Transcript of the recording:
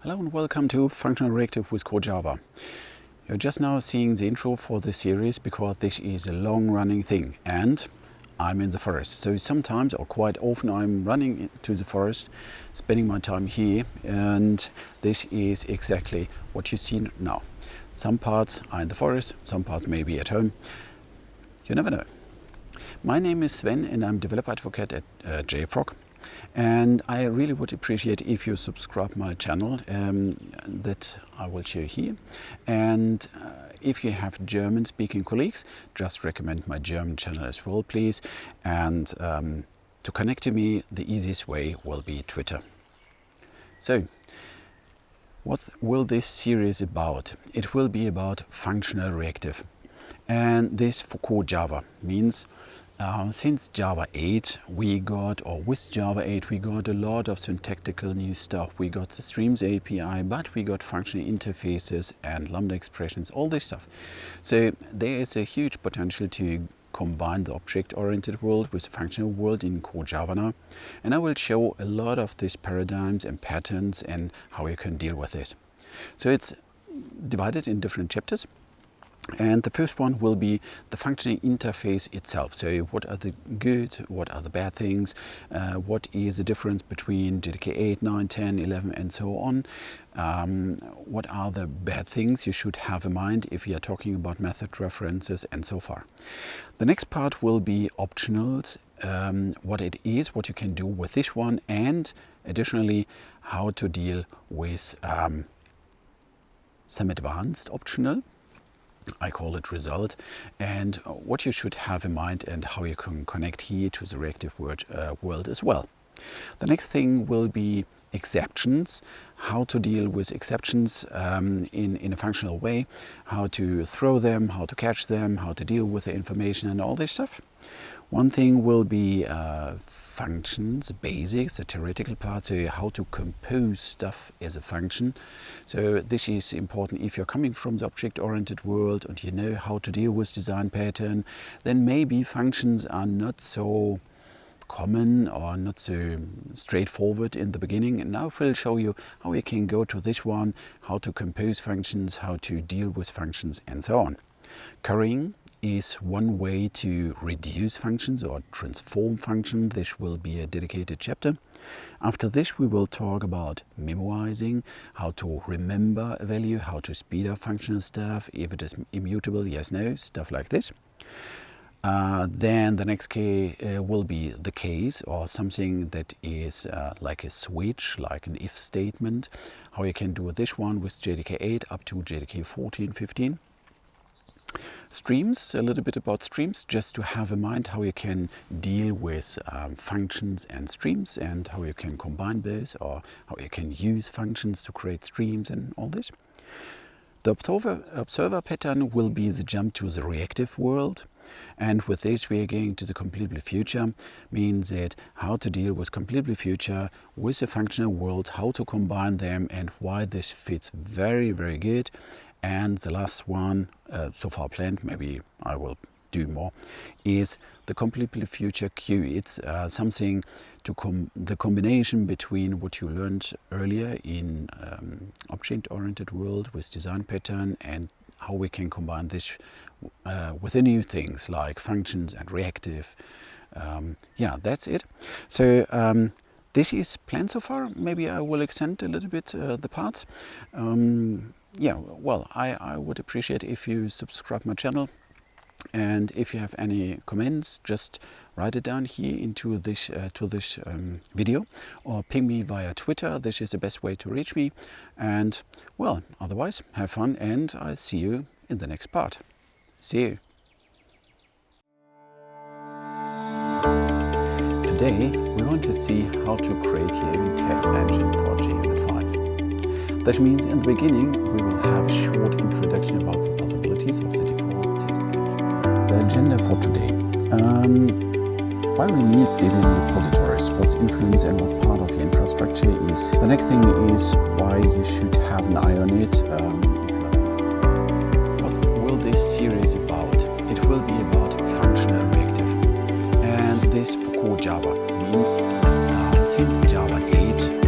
Hello and welcome to Functional Reactive with Core Java. You're just now seeing the intro for the series because this is a long-running thing and I'm in the forest. So sometimes, or quite often, I'm running to the forest, spending my time here, and this is exactly what you see now. Some parts are in the forest, some parts may be at home. You never know. My name is Sven and I'm developer advocate at JFrog. And I really would appreciate if you subscribe my channel that I will show here. And if you have German speaking colleagues, just recommend my German channel as well, please. And to connect to me, the easiest way will be Twitter. So, what will this series about? It will be about functional reactive. And this for core Java means since Java 8 with Java 8 we got a lot of syntactical new stuff. We got the Streams API, but we got functional interfaces and Lambda expressions, all this stuff. So there is a huge potential to combine the object-oriented world with the functional world in core Java now. And I will show a lot of these paradigms and patterns and how you can deal with this. So it's divided in different chapters. And the first one will be the functional interface itself. So what are the good, what are the bad things, what is the difference between JDK 8, 9, 10, 11 and so on. What are the bad things you should have in mind if you are talking about method references and so far. The next part will be optionals, what it is, what you can do with this one, and additionally how to deal with some advanced optional. I call it result, and what you should have in mind and how you can connect here to the reactive world as well. The next thing will be exceptions, how to deal with exceptions in a functional way, how to throw them, how to catch them, how to deal with the information and all this stuff. One thing will be functions, basics, the theoretical part, so how to compose stuff as a function. So this is important if you're coming from the object-oriented world and you know how to deal with design pattern, then maybe functions are not so common or not so straightforward in the beginning. And now we'll show you how you can go to this one, how to compose functions, how to deal with functions and so on. Currying is one way to reduce functions or transform functions. This will be a dedicated chapter. After this we will talk about memoizing, how to remember a value, how to speed up functional stuff, if it is immutable, yes, no, stuff like this. Then the next case will be the case, or something that is like a switch, like an if statement, how you can do this one with JDK 8 up to JDK 14, 15. Streams, a little bit about streams, just to have in mind how you can deal with functions and streams and how you can combine those, or how you can use functions to create streams and all this. The observer pattern will be the jump to the reactive world, and with this we are going to the CompletableFuture, means that how to deal with CompletableFuture with the functional world, how to combine them and why this fits very, very good. And the last one, so far planned, maybe I will do more, is the CompletableFutureQueue. It's something to the combination between what you learned earlier in object-oriented world with design pattern and how we can combine this with the new things like functions and reactive. Yeah, that's it. So this is planned so far. Maybe I will extend a little bit the parts. Yeah, well, I would appreciate if you subscribe my channel, and if you have any comments, just write it down here into this video, or ping me via Twitter. This is the best way to reach me. And well, otherwise, have fun, and I'll see you in the next part. See you. Today we want to see how to create your own test engine for JUnit 5. That means in the beginning we will have a short introduction about the possibilities of the default test engine. The agenda for today. Why we need Debian repositories, what's influence and what part of your infrastructure is. The next thing is why you should have an eye on it. What will this series about? It will be about functional reactive. And this for core Java means since Java 8